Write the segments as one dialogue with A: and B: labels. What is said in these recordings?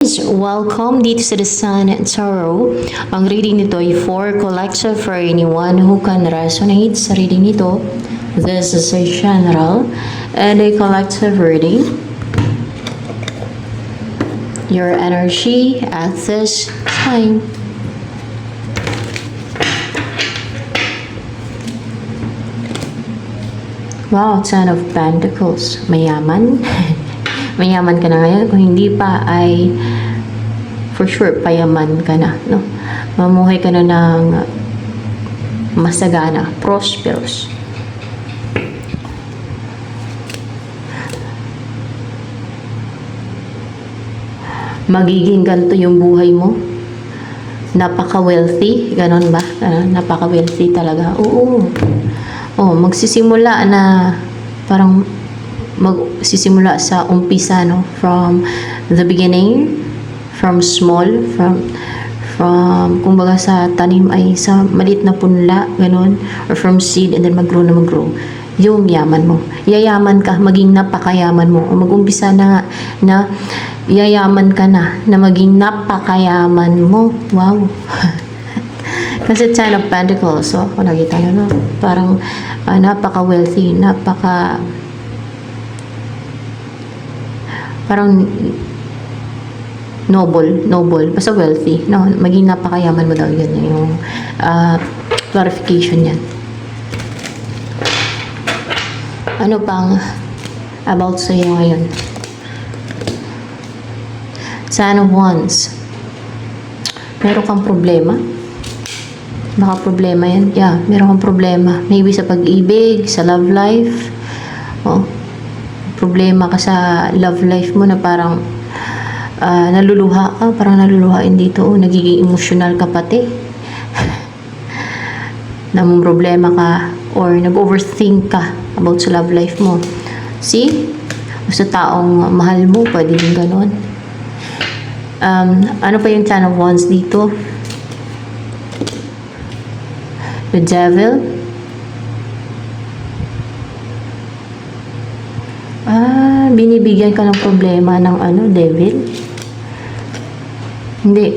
A: Welcome dito sa The Sun Tarot. Ang reading nito ay for collective for anyone who can resonate sa reading nito. This is a general and a collective reading. Your energy at this time. Wow, Ten of Pentacles. Mayaman. Mayaman ka na ngayon. Kung hindi pa ay for sure payaman ka na, no? Mamuhay ka na ng masagana, prosperous. Magiging ganito yung buhay mo. Napaka-wealthy, ganon ba? Napaka-wealthy talaga. Oo. Oh, magsisimula na parang magsisimula sa umpisa, no? From the beginning, from small, from kumbaga sa tanim ay sa maliit na punla, ganun, or from seed and then mag-grow na mag-grow. Yung yaman mo. Yayaman ka, maging napakayaman mo. O mag-umpisa na nga na yayaman ka na maging napakayaman mo. Wow. Kasi Ten of Pentacles, so kung nakita nyo, no? Parang napaka-wealthy, parang noble, basta wealthy, no? Maging napakayaman mo daw, yun yung clarification yan. Ano pang about sa iyo ngayon? Ten of Wands. Meron kang problema? Baka problema yan. Yeah, meron kang problema. Maybe sa pag-ibig, sa love life. Oh, problema ka sa love life mo na parang naluluha ka. Parang naluluhain dito. Oh, nagiging emotional ka pati. Namang problema ka or nag-overthink ka about sa love life mo. See? Sa taong mahal mo, pwede din ganon. Ano pa yung Ten of Wands dito? The Devil. Binibigyan ka ng problema ng Devil? Hindi.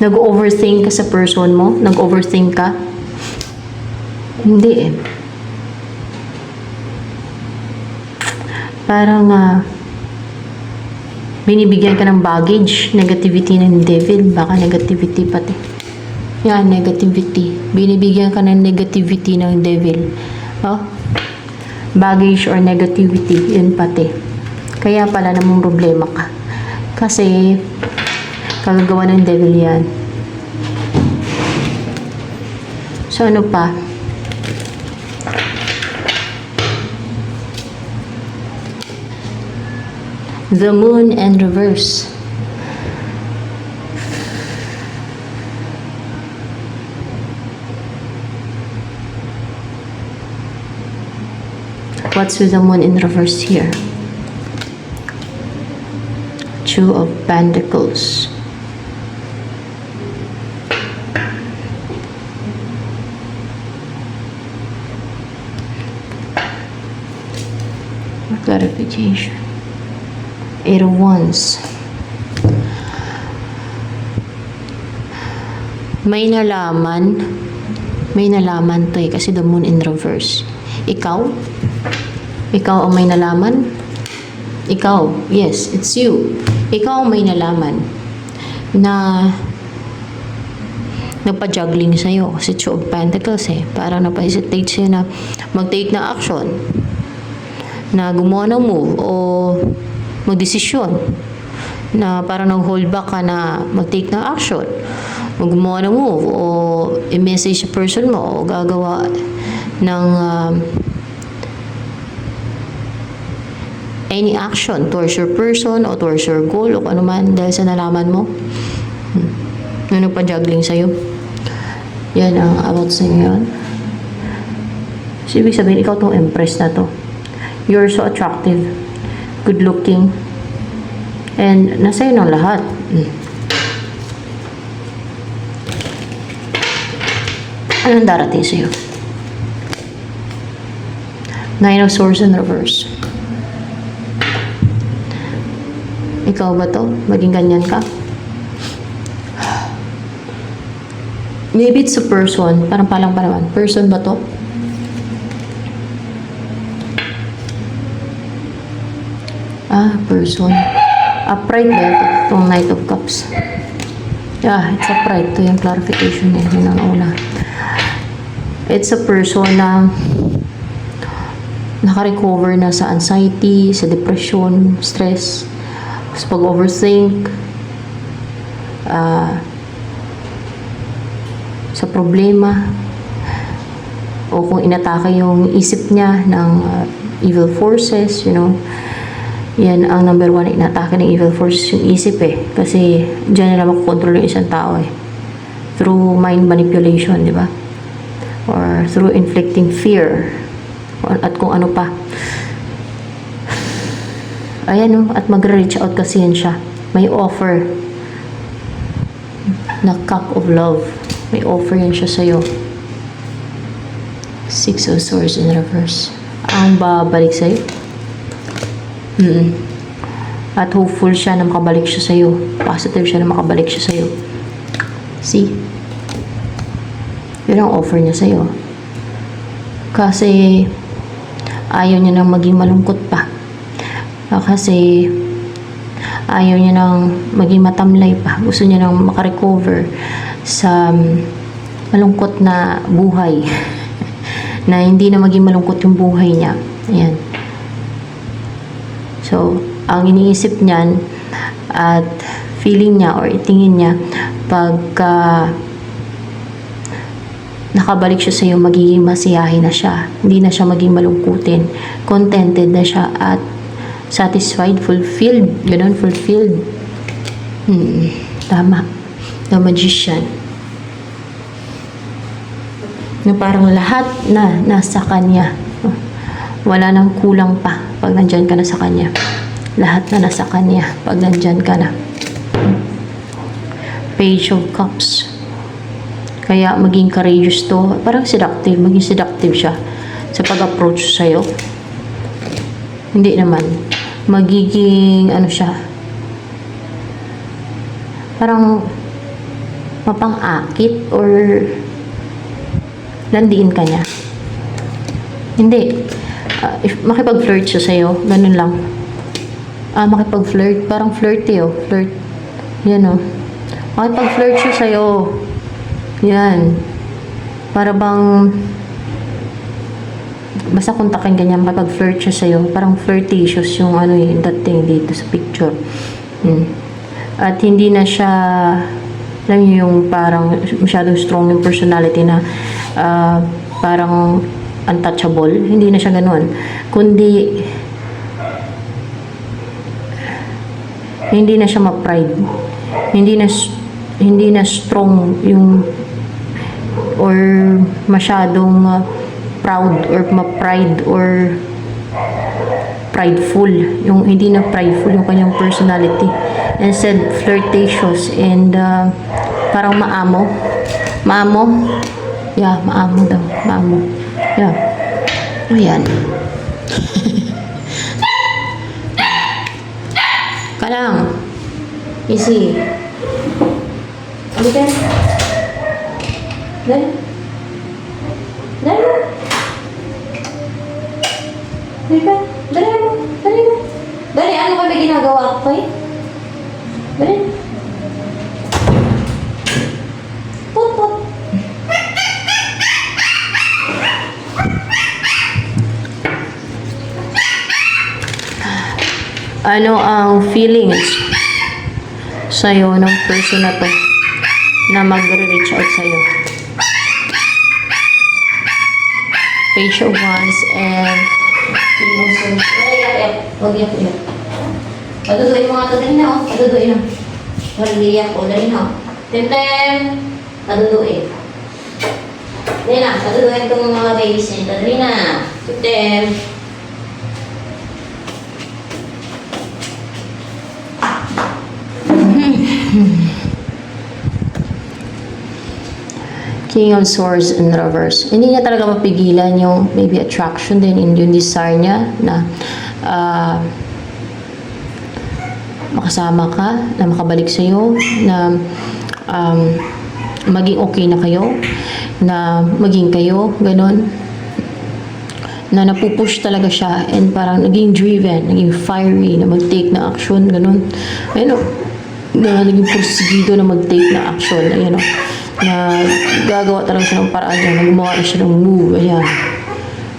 A: Nag-overthink ka sa person mo? Nag-overthink ka? Hindi eh. Parang binibigyan ka ng baggage, negativity ng devil, baka negativity pati. Yan, negativity. Binibigyan ka ng negativity ng devil. Oh? Baggage or negativity, yun pati. Kaya pala namang problema ka. Kasi, kagagawa ng devil yan. So, ano pa? The Moon and reverse. What's with the Moon in reverse here? Two of Pentacles. Clarification. Eight of Wands. May nalaman to eh, kasi the Moon in reverse. Ikaw ang may nalaman? Ikaw, yes, it's you. Ikaw ang may nalaman na nagpa-juggling sa'yo kasi Two of Pentacles eh. Parang napa-hesitate sa'yo na mag-take na action, na gumawa ng move o magdesisyon, na parang nag-hold back ka na mag-take ng action, gumawa ng move o i-message sa person mo o gagawa ng any action towards your person o towards your goal o ano man dahil sa nalaman mo na nagpa-juggling sa'yo. Yan ang about sa ngayon. So, ibig sabihin, ikaw tong Empress na to. You're so attractive, good looking, and nasa'yo ng lahat. Anong darating sa'yo? Nine of Swords in reverse. Ikaw ba to? Maging ganyan ka? Maybe it's a person. Parang palang pa naman. Person ba to? Person. Upright ba ito? Itong Knight of Cups. Yeah, it's upright. Ito yung clarification niya. Yun ang una. It's a person na naka-recover na sa anxiety, sa depression, stress, sa pag-overthink, sa problema, o kung inatake yung isip niya ng evil forces, you know. Yan ang number one, inatake ng evil forces yung isip eh. Kasi dyan nila makukontrol yung isang tao eh. Through mind manipulation, di ba? Or through inflicting fear. At kung ano pa. Ayan o, at mag-reach out kasi yan siya. May offer na cup of love. May offer yan siya sa'yo. Six of Swords in reverse. Ang babalik sa'yo. At hopeful siya na makabalik siya sa'yo. Positive siya na makabalik siya sa'yo. See? Yun ang offer niya sa'yo. Kasi ayaw niya nang maging malungkot pa. Kasi ayaw niya nang maging matamlay pa. Gusto niya nang makarecover sa malungkot na buhay. Na hindi na maging malungkot yung buhay niya. Ayan. So, ang iniisip niyan at feeling niya or itingin niya pagka nakabalik siya sa iyo, magiging masiyahin na siya. Hindi na siya maging malungkutin. Contented na siya at satisfied, fulfilled. Ganun, fulfilled. Tama. The Magician. Na parang lahat na nasa kanya. Wala nang kulang pa pag nandyan ka na sa kanya. Lahat na nasa kanya pag nandyan ka na. Page of Cups. Kaya maging courageous to. Parang seductive. Maging seductive siya sa pag-approach sa'yo. Hindi naman. Magiging ano siya. Parang mapang-akit or landiin ka niya. Hindi. If makipag-flirt siya sa'yo, ganun lang. Makipag-flirt. Parang flirty oh. Flirt. Yan oh. Makipag-flirt siya sa'yo. Yan. Para bang basta kung takin ganyan, makipag-flirt siya sa'yo. Parang flirtatious yung ano yung dating dito sa picture. At hindi na siya alam niyo yung parang masyadong strong yung personality na parang untouchable. Hindi na siya ganoon. Kundi hindi na siya ma-pride. Hindi na strong yung or masyadong proud or ma-pride or prideful. Yung hindi na prideful yung kanyang personality. Instead, flirtatious and parang maamo. Maamo? Yeah, maamo daw. Maamo. Yeah. Ayan. Kalang. Easy. Ano ka? Dali. Dali. Dali ka. Dali mo. Dali mo. Dali, ano ka ba ginagawa ko eh? Dali. Put, put. Ano ang feelings sa'yo ng person na to na mag-reach out sa'yo? Page of Wands and King of Swords. Huwag yan. Paduduin mo nga ito. Dali na oh. Paduduin na. Haliyak o. Dali na oh. Temtem. Paduduin. Dali na. Paduduin itong mga babies nito. Dali na. Temtem. King of Swords in reverse. Hindi niya talaga mapigilan yung maybe attraction din in yung desire niya na makasama ka, na makabalik sa'yo, na maging okay na kayo, na maging kayo, ganun. Na napupush talaga siya and parang naging driven, naging fiery, na mag-take na action, ganun. Ayun o, na naging porsigido na mag-take na action, ayun o. Na gagawa talaga siya ng paraan niya, na gumawa na siya ng move, ayan.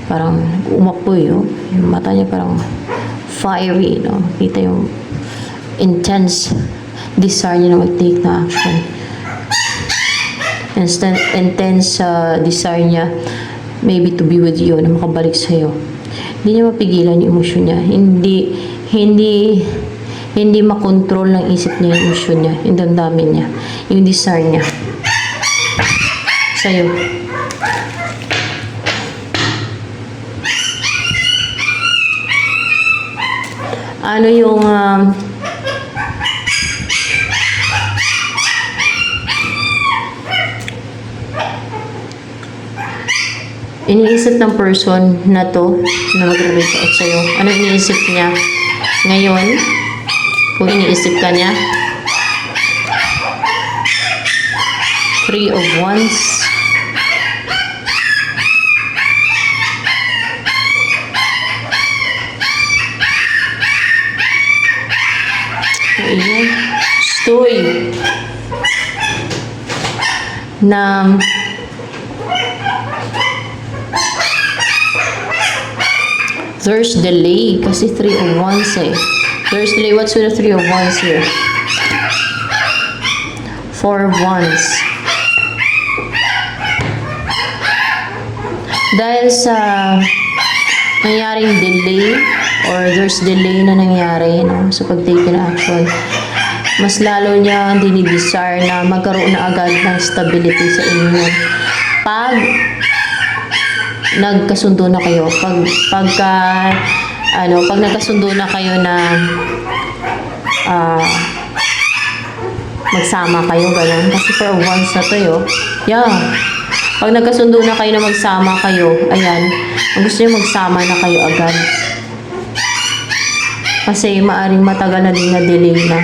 A: Parang umapoy, oh. Yung mata niya parang fiery, no? Kita yung intense desire niya na mag-take na action. Intense desire niya maybe to be with you, na makabalik sa'yo. Hindi niya mapigilan yung emosyon niya. Hindi makontrol ng isip niya yung emosyon niya, yung damdamin niya, yung desire niya sa'yo. Ano yung iniisip ng person na to na magre-reach out sa'yo? Ano iniisip niya ngayon? Kung iniisip ka niya? Three of Wands. Ayan. Stoy. Na there's delay kasi 3 of Wands eh. There's delay. What's with the 3 of Wands here? 4 of Wands. Dahil sa nangyaring delay or there's delay na nangyari, no, sa pag-take na action, mas lalo niya dinidesire na magkaroon na agad ng stability sa inyo. Pag nagkasundo na kayo, pag nagkasundo na kayo na magsama kayo, gano'n. Kasi for once na to, yeah. Pag nagkasundo na kayo na magsama kayo, ayan, ang gusto niyo magsama na kayo agad. Kasi maaring matagal na din na delay na.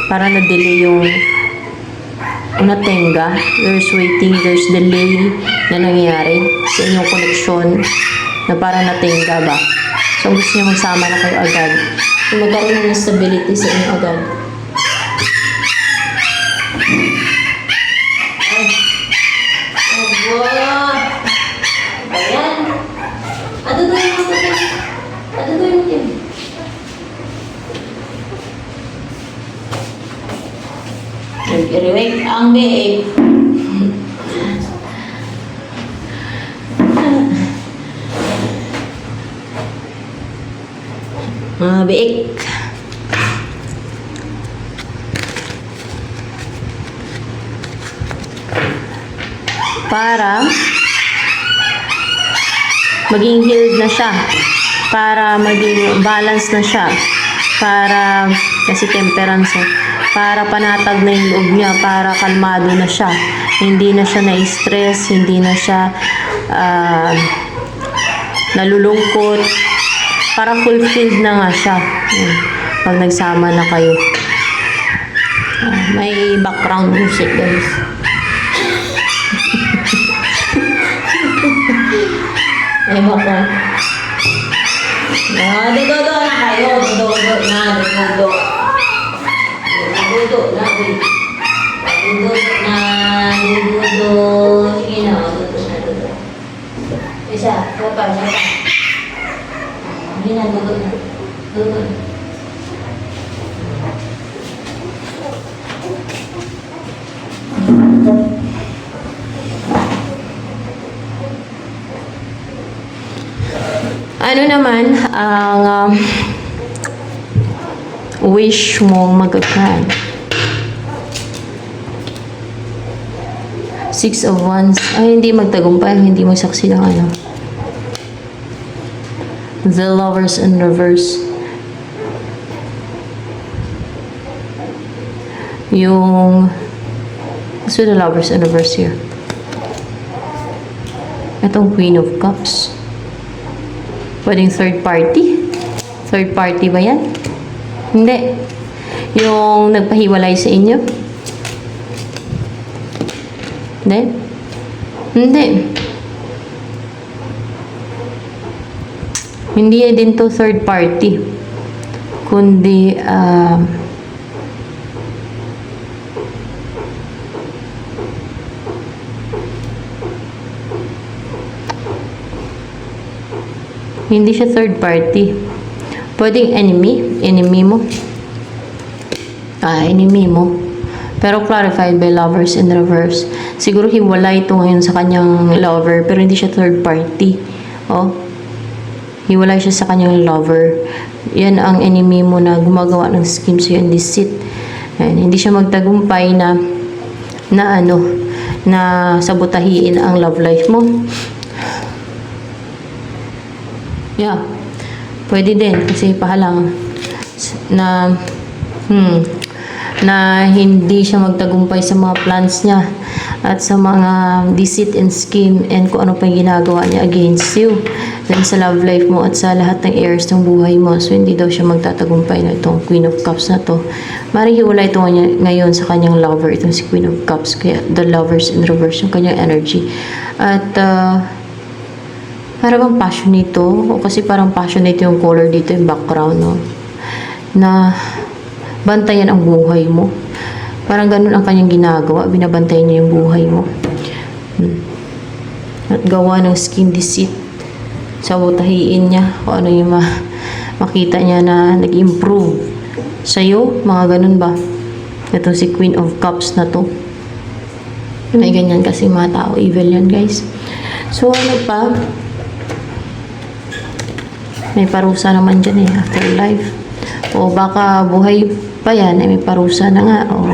A: Para na-delay yung natenga. There's waiting, there's delay na nangyayari sa inyong connection na parang natenga ba. So, ang gusto niyo magsama na kayo agad. So, magkaroon ng stability sa inyo agad. Nag-rewake ang biik. Mga biik. Para maging healed na siya. Para maging balance na siya. Para, kasi temperance para panatag na yung loob niya, para kalmado na siya. Hindi na siya na-stress, hindi na siya nalulungkot. Para fulfilled na nga siya. Pag nagsama na kayo. May background music, guys. May background. Dudo na kayo. Dudo na. Dudo na. Sige na. Dudo. Isa. Sapa. Sige na. Dudo na. Dudo. Ano naman ang wish mong magagkan? 6 of Wands. Ay, hindi magtagumpay, hindi magsaksi ng ano. The Lovers in reverse. Yung What's with the Lovers and Reverse here? Itong Queen of Cups. Pwedeng third party? Third party ba yan? Hindi. Yung nagpahiwalay sa inyo? Hindi? Hindi. Hindi din to third party. Kundi, hindi siya third party. Pwedeng enemy. Enemy mo. Enemy mo. Pero clarified by Lovers in Reverse. Siguro hiwalay ito ngayon sa kanyang lover. Pero hindi siya third party. Oh. Hiwalay siya sa kanyang lover. Yan ang enemy mo na gumagawa ng scheme sa'yo and deceit. And hindi siya magtagumpay na sabotahiin ang love life mo. Yeah. Pwede din kasi pahalang na hindi siya magtagumpay sa mga plans niya at sa mga deceit and scheme and kung ano pa yung ginagawa niya against you. Then sa love life mo at sa lahat ng areas ng buhay mo. So hindi daw siya magtatagumpay na itong Queen of Cups na to. Marihiwalay ito ngayon sa kanyang lover, itong si Queen of Cups. Kaya the Lovers in Reverse yung kanyang energy. At para bang passionate to? O kasi parang passionate yung color dito, yung background, no? Na bantayan ang buhay mo. Parang ganun ang kanyang ginagawa. Binabantayan niya yung buhay mo. At gawa ng scheme deceit. Sabotahiin niya kung ano yung makita niya na nag-improve sa'yo. Mga ganun ba? Ito si Queen of Cups na to. May ganyan kasi mga tao. Evil yan, guys. So, ano pa? May parusa naman dyan afterlife. O baka buhay pa yan, may parusa na nga. O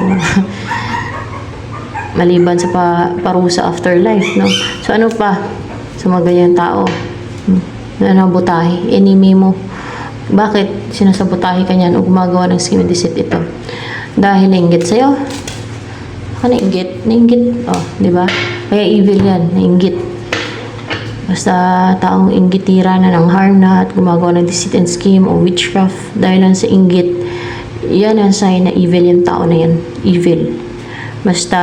A: maliban sa parusa afterlife, no? So ano pa? Sa mga ganyan tao. Butahe, enemy mo. Bakit sinasabotahe ka niyan o gumagawa ng scheme deceit ito? Dahil nainggit sa'yo. Baka nainggit? Nainggit. Di ba? Kaya evil yan, nainggit. Basta taong inggitira na ng harm na at gumagawa ng deceit and scheme o witchcraft dahil lang sa inggit, yan ang sign na evil yung tao na yan. Evil. Basta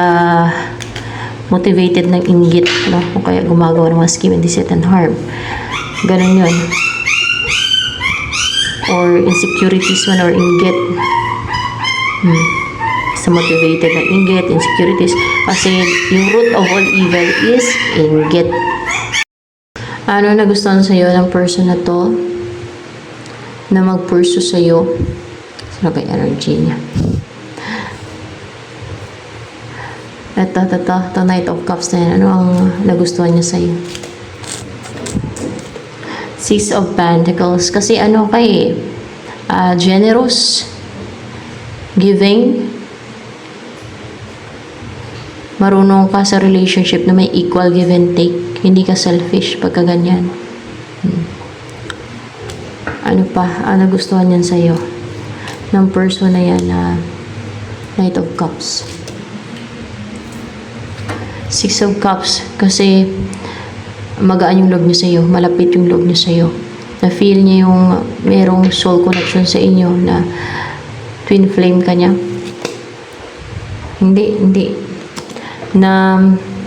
A: motivated ng inggit, no? O kaya gumagawa ng mga scheme and deceit and harm. Ganun yun. Or insecurities man or inggit. Basta motivated ng inggit, insecurities. Kasi yung root of all evil is inggit. Ano nagustuhan sa'yo ng person na to na mag-pursue sa'yo? Sino ba yung energy niya? Ito, Knight of Cups na yan. Ano ang nagustuhan niya sa'yo? Six of Pentacles. Kasi ano kay generous, giving, marunong ka sa relationship na may equal give and take. Hindi ka selfish pagka ganyan. Ano pa? Ano gustuhan yan sa'yo? Ng person na yan na Knight of Cups. Six of Cups. Kasi magaan yung loob niya sa'yo. Malapit yung loob niya sa'yo. Na-feel niya yung merong soul connection sa inyo na twin flame ka niya. Hindi. Na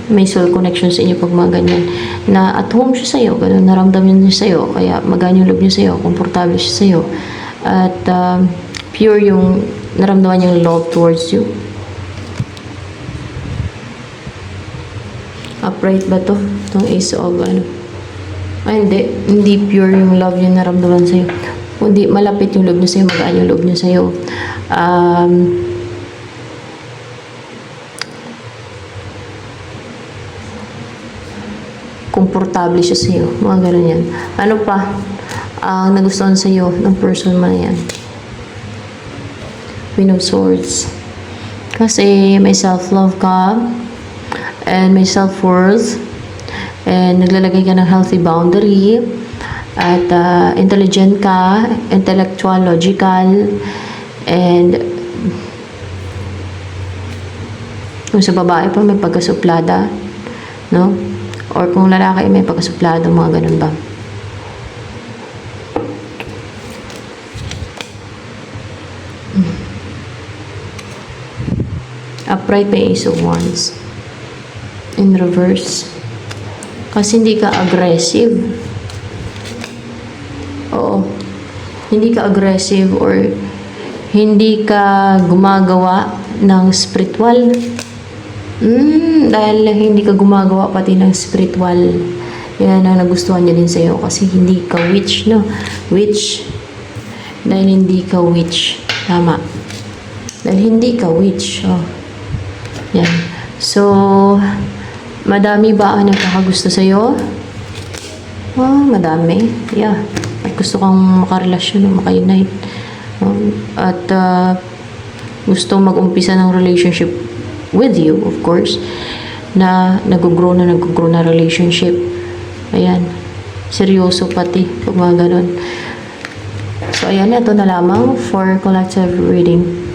A: may soul connection sa inyo pag mga ganyan. Na at home siya sa'yo, ganun naramdaman niya sa'yo, kaya magaan yung loob niya sa'yo, komportable siya sa'yo. At pure yung naramdaman niyang love towards you. Upright ba to? Itong Ace of hindi pure yung love yung naramdaman sa'yo. Kundi malapit yung loob niya sa'yo, magaan yung loob niya sa'yo. Komportable siya sa'yo. Mga ganun yan. Ano pa ang nagustuhan sa'yo ng person mo na yan? Queen of Swords. Kasi may self-love ka and may self-worth and naglalagay ka ng healthy boundary at intelligent ka, intellectual, logical, and Kung sa babae pa, may pagkasuplada, no? Or kung lalaki, may pagkasuplado, mga ganun ba? Upright may Ace of Wands. In reverse. Kasi hindi ka aggressive. Oo. Hindi ka aggressive or hindi ka gumagawa ng spiritual. Dahil hindi ka gumagawa pati ng spiritual. Yan ang nagustuhan niya din sa'yo kasi hindi ka witch, no? Witch. Dahil hindi ka witch. Tama. Dahil hindi ka witch. Oh. Yan. So, madami ba ang nagkakagusto sa'yo? Oh, madami. Yeah. At gusto kang makarelasyon o maka-unite. At gusto mag-umpisa ng relationship with you, of course, na nag-grow na relationship. Ayan. Seryoso pati. Pag mga ganun. So, ayan. Ito na lamang for collective reading.